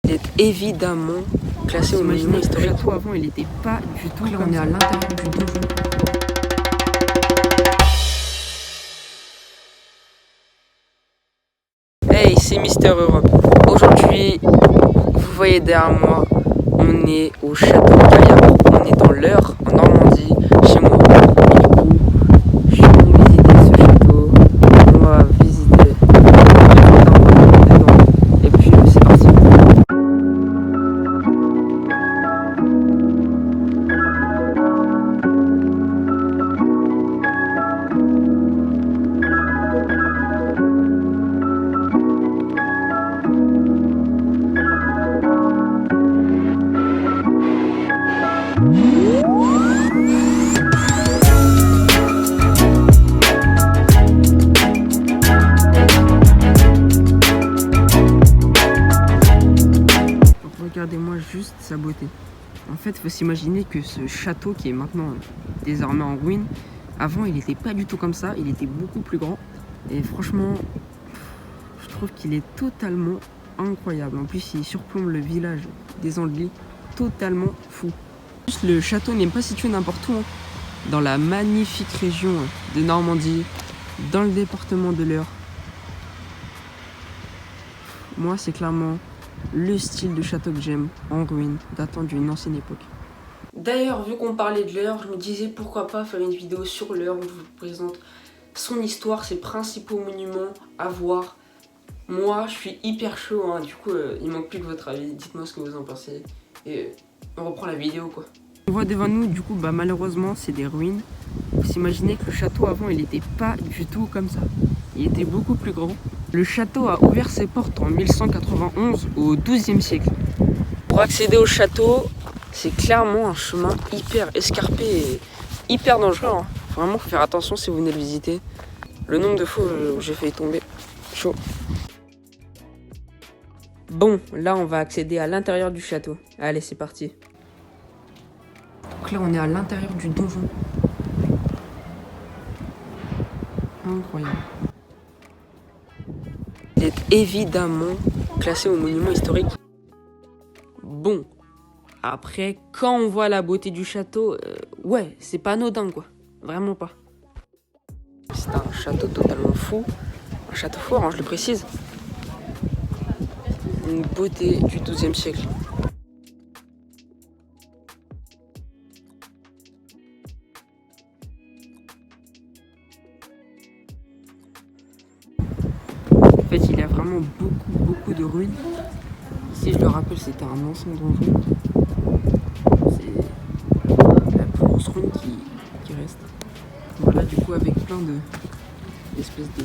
Il est évidemment classé au monument historique. Le château avant, il était pas du tout. Là, on est à l'intérieur du donjon. Hey, c'est Mister Europe. Aujourd'hui, vous voyez derrière moi, on est au château Gaillard. On est dans l'Eure, en Normandie, chez moi. Et du coup, je suis venu visiter ce château. On va visiter dedans. Et puis, c'est parti. Regardez-moi juste sa beauté. En fait, il faut s'imaginer que ce château qui est maintenant désormais en ruine, avant il n'était pas du tout comme ça, il était beaucoup plus grand. Et franchement, je trouve qu'il est totalement incroyable. En plus, il surplombe le village des Andelys, totalement fou. Juste, le château n'est pas situé n'importe où, hein. Dans la magnifique région de Normandie, dans le département de l'Eure. Moi, c'est clairement le style de château que j'aime, en ruine, datant d'une ancienne époque. D'ailleurs, vu qu'on parlait de l'Eure, je me disais pourquoi pas faire une vidéo sur l'Eure où je vous présente son histoire, ses principaux monuments à voir. Moi, je suis hyper chaud, hein. Du coup, il manque plus que votre avis. Dites-moi ce que vous en pensez. Et on reprend la vidéo, quoi. On voit devant nous, du coup, malheureusement, c'est des ruines. Vous imaginez que le château avant, il n'était pas du tout comme ça. Il était beaucoup plus grand. Le château a ouvert ses portes en 1191 au XIIe siècle. Pour accéder au château, c'est clairement un chemin hyper escarpé et hyper dangereux, hein. Vraiment, faut faire attention si vous venez le visiter. Le nombre de fois où j'ai failli tomber, chaud. Bon, là, on va accéder à l'intérieur du château. Allez, c'est parti. Donc là, on est à l'intérieur du donjon. Incroyable. Il est évidemment classé au monument historique. Bon, après, quand on voit la beauté du château, ouais, c'est pas anodin, quoi. Vraiment pas. C'est un château totalement fou. Un château fort, hein, je le précise. Une beauté du XIIe siècle. En fait, il y a vraiment beaucoup de ruines. Ici, je le rappelle, c'était un ancien donjon. C'est la plus grosse ruine qui reste. Voilà, du coup, avec plein d'espèces de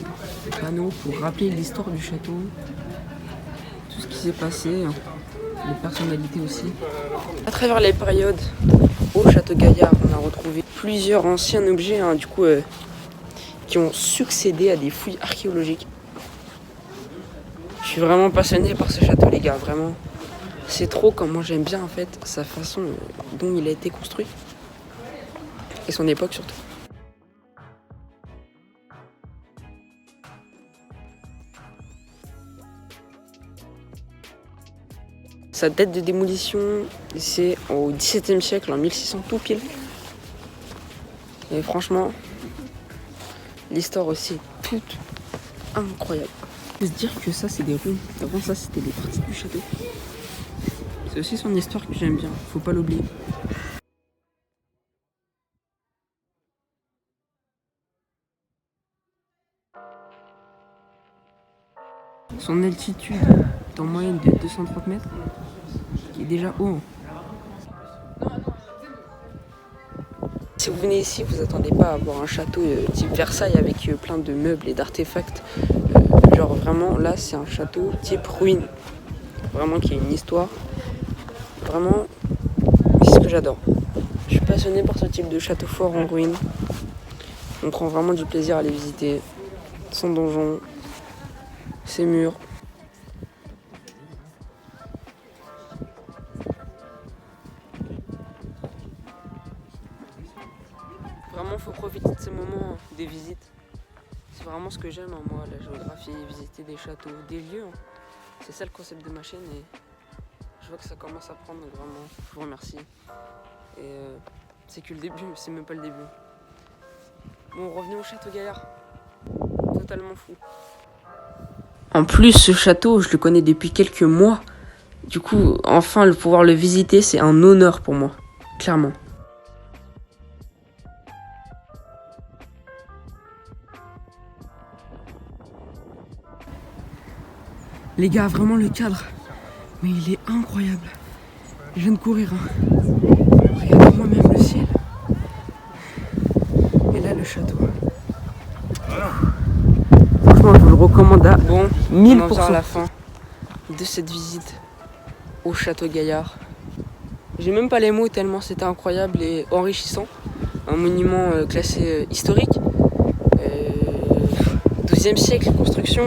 panneaux pour rappeler l'histoire du château, tout ce qui s'est passé, les personnalités aussi. À travers les périodes, au château Gaillard, on a retrouvé plusieurs anciens objets, hein, du coup, qui ont succédé à des fouilles archéologiques. Je suis vraiment passionné par ce château, les gars, vraiment. C'est trop comme moi j'aime bien, en fait, sa façon dont il a été construit. Et son époque, surtout. Sa date de démolition, c'est au XVIIe siècle, en 1600 tout pile. Et franchement, l'histoire aussi est toute incroyable. Il faut se dire que ça, c'est des ruines. Avant ça, c'était des parties du château. C'est aussi son histoire que j'aime bien, faut pas l'oublier. Son altitude est en moyenne de 230 mètres, qui est déjà haut. Si vous venez ici, vous attendez pas à voir un château type Versailles avec plein de meubles et d'artefacts. Genre vraiment, là, c'est un château type ruine. Vraiment qui a une histoire. Vraiment, c'est ce que j'adore. Je suis passionné par ce type de château fort en ruine. On prend vraiment du plaisir à les visiter. Son donjon, ses murs. Vraiment, faut profiter de ces moments, des visites. C'est vraiment ce que j'aime, hein, moi, la géographie, visiter des châteaux, des lieux. Hein. C'est ça le concept de ma chaîne et vois que ça commence à prendre, donc vraiment, je vous remercie. Et c'est que le début, c'est même pas le début. Bon, revenez au château Gaillard. Totalement fou. En plus, ce château, je le connais depuis quelques mois. Du coup, enfin, pouvoir le visiter, c'est un honneur pour moi. Clairement. Les gars, vraiment le cadre. Mais il est incroyable. Je viens de courir. Hein. Regardez-moi même le ciel. Et là, le château. Franchement, je vous le recommande à 1000%. On en vient à la fin de cette visite au château Gaillard. J'ai même pas les mots tellement c'était incroyable et enrichissant. Un monument classé historique. 12e siècle, construction.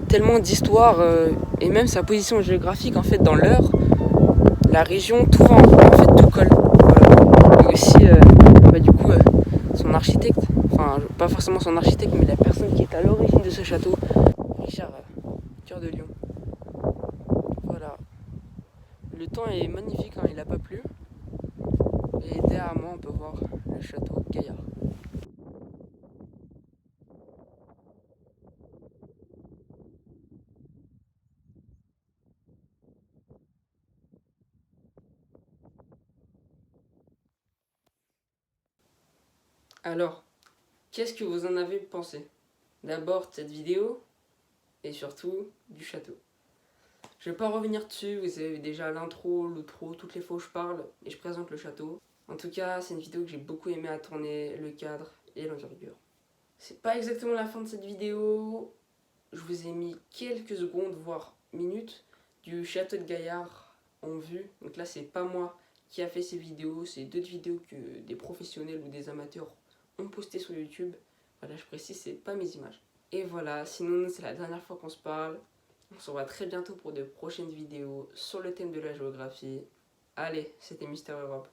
Tellement d'histoire et même sa position géographique en fait dans l'Eure, la région, tout va en fait tout colle. Voilà. Et aussi du coup son architecte, enfin pas forcément son architecte mais la personne qui est à l'origine de ce château, Richard Cœur de Lion. Voilà. Le temps est magnifique, hein, il a pas plu. Et derrière moi on peut voir le château Gaillard. Alors, qu'est-ce que vous en avez pensé? D'abord de cette vidéo et surtout du château. Je vais pas revenir dessus, vous avez déjà l'intro, l'outro, toutes les fois où je parle et je présente le château. En tout cas, c'est une vidéo que j'ai beaucoup aimé à tourner, le cadre et l'envergure. C'est pas exactement la fin de cette vidéo, je vous ai mis quelques secondes, voire minutes, du château de Gaillard en vue. Donc là, c'est pas moi qui a fait ces vidéos, c'est d'autres vidéos que des professionnels ou des amateurs ont postées sur YouTube. Voilà, je précise, c'est pas mes images. Et voilà, sinon c'est la dernière fois qu'on se parle. On se revoit très bientôt pour de prochaines vidéos sur le thème de la géographie. Allez, c'était Mister Europe.